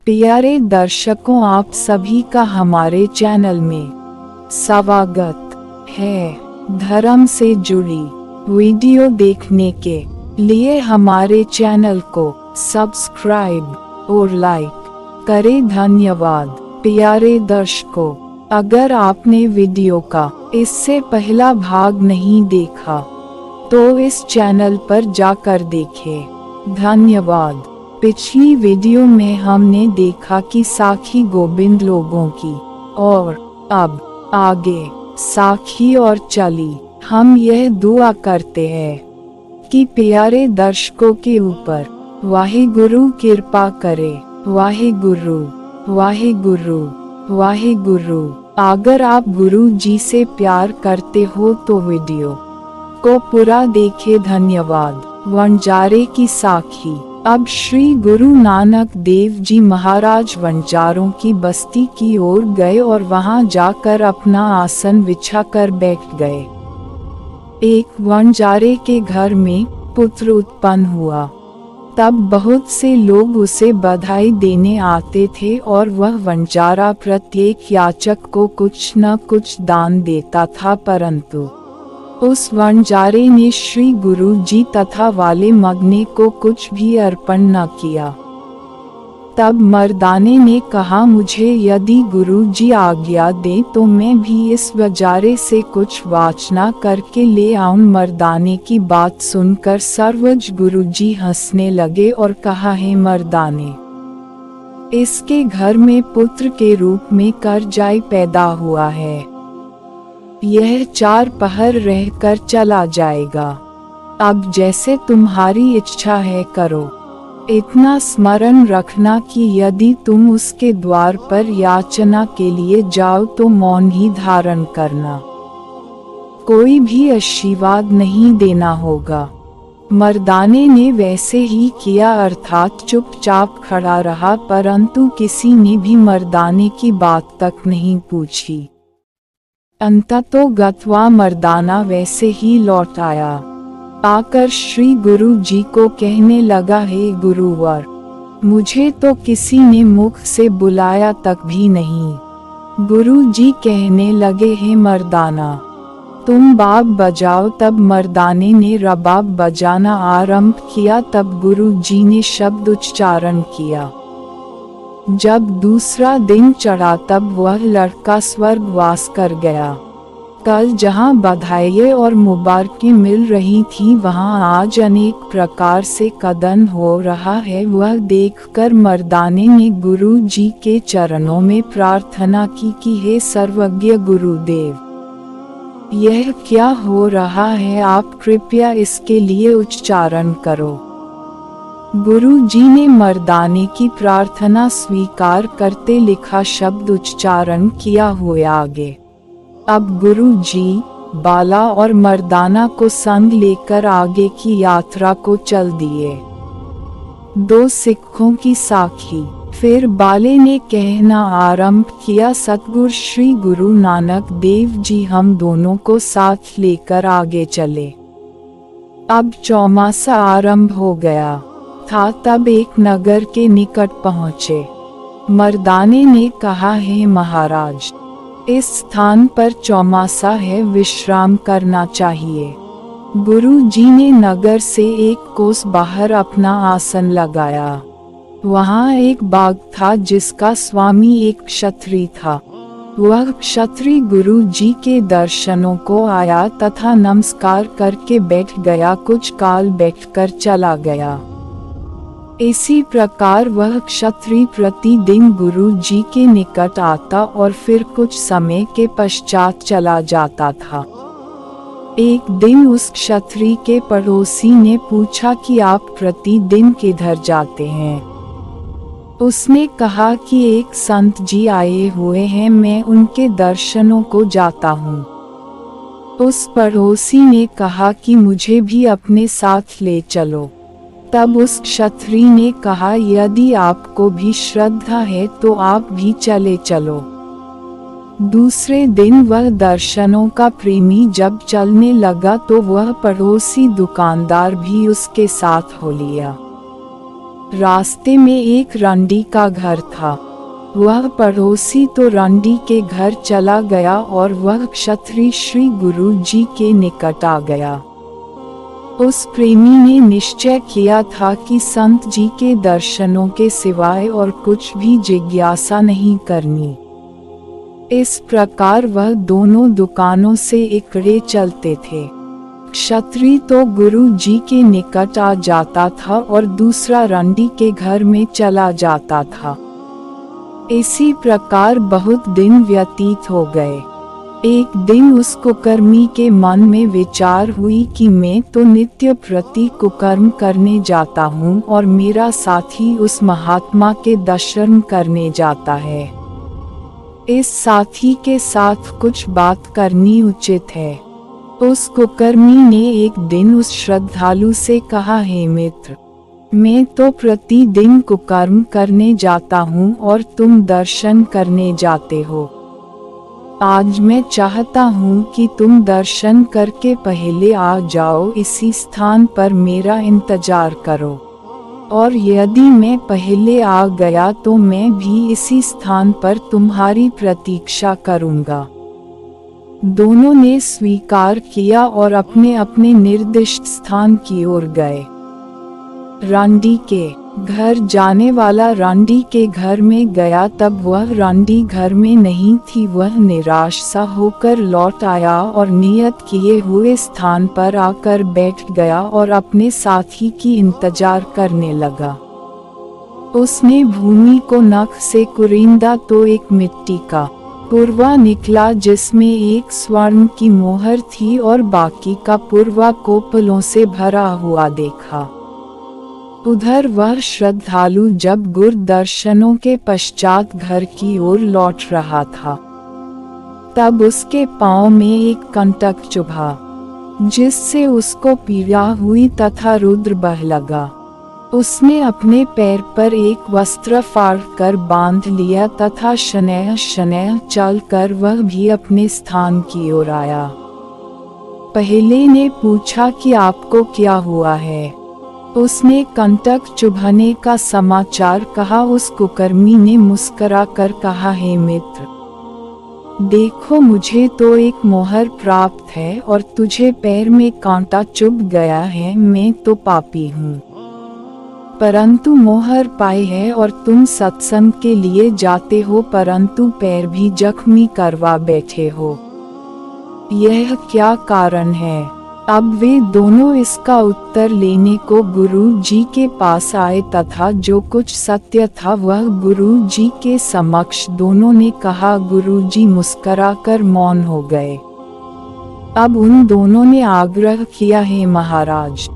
प्यारे दर्शकों, आप सभी का हमारे चैनल में स्वागत है। धर्म से जुड़ी वीडियो देखने के लिए हमारे चैनल को सब्सक्राइब और लाइक करें। धन्यवाद। प्यारे दर्शकों, अगर आपने वीडियो का इससे पहला भाग नहीं देखा तो इस चैनल पर जाकर देखें। धन्यवाद। पिछली वीडियो में हमने देखा कि साखी गोविंद लोगों की और अब आगे साखी और चली। हम यह दुआ करते हैं कि प्यारे दर्शकों के ऊपर वाहिगुरु कृपा करे। वाहिगुरु वाहिगुरु वाहिगुरु। अगर आप गुरु जी से प्यार करते हो तो वीडियो को पूरा देखें। धन्यवाद। वंजारे की साखी। अब श्री गुरु नानक देव जी महाराज वंजारों की बस्ती की ओर गए और वहां जाकर अपना आसन बिछाकर बैठ गए। एक वंजारे के घर में पुत्र उत्पन्न हुआ। तब बहुत से लोग उसे बधाई देने आते थे और वह वंजारा प्रत्येक याचक को कुछ न कुछ दान देता था, परंतु उस वंजारे ने श्री गुरु जी तथा वाले मगने को कुछ भी अर्पण न किया। तब मर्दाने ने कहा, मुझे यदि गुरु जी आज्ञा दे तो मैं भी इस वंजारे से कुछ वाचना करके ले आऊं। मर्दाने की बात सुनकर सर्वज गुरु जी हंसने लगे और कहा, हे मर्दाने, इसके घर में पुत्र के रूप में करजाई पैदा हुआ है। यह 4 पहर रहकर चला जाएगा। अब जैसे तुम्हारी इच्छा है करो। इतना स्मरण रखना कि यदि तुम उसके द्वार पर याचना के लिए जाओ तो मौन ही धारण करना। कोई भी आशीर्वाद नहीं देना होगा। मर्दाने ने वैसे ही किया, अर्थात चुपचाप खड़ा रहा, परंतु किसी ने भी मर्दाने की बात तक नहीं पूछी। अंततो गत्वा मर्दाना वैसे ही लौट आया। आकर श्री गुरु जी को कहने लगा, हे गुरुवर, मुझे तो किसी ने मुख से बुलाया तक भी नहीं। गुरु जी कहने लगे, हे मर्दाना, तुम बाब बजाओ। तब मर्दाने ने रबाब बजाना आरंभ किया। तब गुरु जी ने शब्द उच्चारण किया। जब दूसरा दिन चढ़ा तब वह लड़का स्वर्गवास कर गया। कल जहाँ बधाई और मुबारकें मिल रही थी, वहाँ आज अनेक प्रकार से कदन हो रहा है। वह देखकर मर्दाने ने गुरु जी के चरणों में प्रार्थना की कि हे सर्वज्ञ गुरुदेव, यह क्या हो रहा है? आप कृपया इसके लिए उच्चारण करो। गुरु जी ने मर्दाने की प्रार्थना स्वीकार करते लिखा शब्द उच्चारण किया हुए आगे। अब गुरु जी बाला और मर्दाना को संग लेकर आगे की यात्रा को चल दिए। 2 सिखों की साखी। फिर बाले ने कहना आरंभ किया, सतगुरु श्री गुरु नानक देव जी हम दोनों को साथ लेकर आगे चले। अब चौमासा आरंभ हो गया था। तब एक नगर के निकट पहुँचे। मर्दाने ने कहा, हे महाराज, इस स्थान पर चौमासा है, विश्राम करना चाहिए। गुरु जी ने नगर से 1 कोस बाहर अपना आसन लगाया। वहाँ एक बाग था जिसका स्वामी एक क्षत्रिय था। वह क्षत्रिय गुरु जी के दर्शनों को आया तथा नमस्कार करके बैठ गया। कुछ काल बैठकर चला गया। इसी प्रकार वह क्षत्रिय प्रतिदिन गुरु जी के निकट आता और फिर कुछ समय के पश्चात चला जाता था। एक दिन उस क्षत्रिय के पड़ोसी ने पूछा कि आप प्रतिदिन किधर जाते हैं? उसने कहा कि एक संत जी आए हुए हैं, मैं उनके दर्शनों को जाता हूँ। उस पड़ोसी ने कहा कि मुझे भी अपने साथ ले चलो। तब उस क्षत्रिय ने कहा, यदि आपको भी श्रद्धा है तो आप भी चले चलो। दूसरे दिन वह दर्शनों का प्रेमी जब चलने लगा तो वह पड़ोसी दुकानदार भी उसके साथ हो लिया। रास्ते में एक रंडी का घर था। वह पड़ोसी तो रंडी के घर चला गया और वह क्षत्रिय श्री गुरु जी के निकट आ गया। उस प्रेमी ने निश्चय किया था कि संत जी के दर्शनों के सिवाय और कुछ भी जिज्ञासा नहीं करनी। इस प्रकार वह दोनों दुकानों से इकड़े चलते थे। क्षत्रिय तो गुरु जी के निकट आ जाता था और दूसरा रंडी के घर में चला जाता था। इसी प्रकार बहुत दिन व्यतीत हो गए। एक दिन उस कुकर्मी के मन में विचार हुई कि मैं तो नित्य प्रति कुकर्म करने जाता हूँ और मेरा साथी उस महात्मा के दर्शन करने जाता है। इस साथी के साथ कुछ बात करनी उचित है। उस कुकर्मी ने एक दिन उस श्रद्धालु से कहा, हे मित्र, मैं तो प्रतिदिन कुकर्म करने जाता हूँ और तुम दर्शन करने जाते हो। आज मैं चाहता हूँ कि तुम दर्शन करके पहले आ जाओ, इसी स्थान पर मेरा इंतजार करो, और यदि मैं पहले आ गया तो मैं भी इसी स्थान पर तुम्हारी प्रतीक्षा करूँगा। दोनों ने स्वीकार किया और अपने अपने निर्दिष्ट स्थान की ओर गए। रंडी के घर जाने वाला रंडी के घर में गया, तब वह रंडी घर में नहीं थी। वह निराश सा होकर लौट आया और नियत किए हुए स्थान पर आकर बैठ गया और अपने साथी की इंतजार करने लगा। उसने भूमि को नख से कुरेंदा तो एक मिट्टी का पुरवा निकला जिसमें एक स्वर्ण की मोहर थी और बाकी का पुरवा कोपलों से भरा हुआ देखा। उधर वह श्रद्धालु जब गुरु दर्शनों के पश्चात घर की ओर लौट रहा था, तब उसके पांव में एक कंटक चुभा, जिससे उसको पीड़ा हुई तथा रुद्र बह लगा। उसने अपने पैर पर एक वस्त्र फाड़ कर बांध लिया तथा शनैः शनैः चल कर वह भी अपने स्थान की ओर आया। पहले ने पूछा कि आपको क्या हुआ है। उसने कंटक चुभने का समाचार कहा। उस कुकर्मी ने मुस्करा कर कहा, हे मित्र, देखो मुझे तो एक मोहर प्राप्त है और तुझे पैर में कांटा चुभ गया है। मैं तो पापी हूँ, परंतु मोहर पाई है और तुम सत्संग के लिए जाते हो, परंतु पैर भी जख्मी करवा बैठे हो। यह क्या कारण है? अब वे दोनों इसका उत्तर लेने को गुरु जी के पास आए तथा जो कुछ सत्य था वह गुरु जी के समक्ष दोनों ने कहा। गुरु जी मुस्कुराकर मौन हो गए। अब उन दोनों ने आग्रह किया, हे महाराज,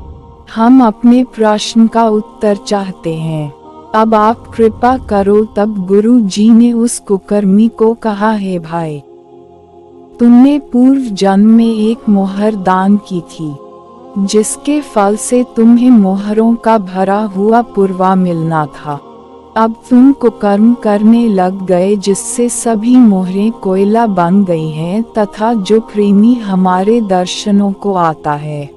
हम अपने प्रश्न का उत्तर चाहते हैं, अब आप कृपा करो। तब गुरु जी ने उस कुकर्मी को कहा, हे भाई, तुमने पूर्व जन्म में एक मोहर दान की थी, जिसके फल से तुम्हें मोहरों का भरा हुआ पुरवा मिलना था। अब तुम कुकर्म करने लग गए, जिससे सभी मोहरें कोयला बन गई हैं तथा जो प्रेमी हमारे दर्शनों को आता है,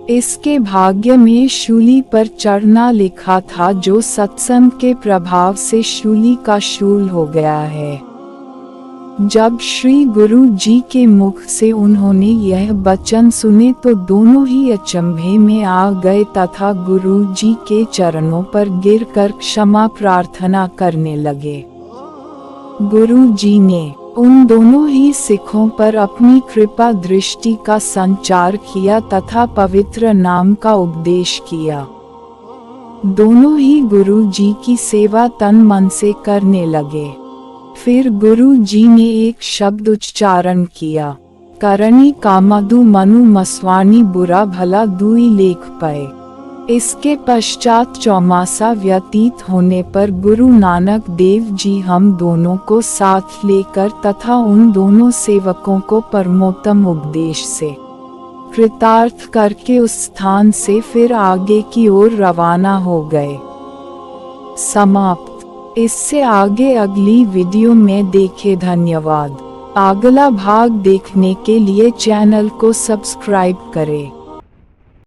इसके भाग्य में शूली पर चढ़ना लिखा था, जो सत्संग के प्रभाव से शूली का शूल हो गया है। जब श्री गुरु जी के मुख से उन्होंने यह वचन सुने तो दोनों ही अचंभे में आ गए तथा गुरु जी के चरणों पर गिरकर क्षमा प्रार्थना करने लगे। गुरु जी ने उन दोनों ही सिखों पर अपनी कृपा दृष्टि का संचार किया तथा पवित्र नाम का उपदेश किया। दोनों ही गुरु जी की सेवा तन मन से करने लगे। फिर गुरु जी ने एक शब्द उच्चारण किया, करणी कामधु मनु मस्वाणी बुरा भला दुई लेख पाए। इसके पश्चात चौमासा व्यतीत होने पर गुरु नानक देव जी हम दोनों को साथ लेकर तथा उन दोनों सेवकों को परमोत्तम उपदेश से कृतार्थ करके उस स्थान से फिर आगे की ओर रवाना हो गए। समाप्त। इससे आगे अगली वीडियो में देखें। धन्यवाद। अगला भाग देखने के लिए चैनल को सब्सक्राइब करें।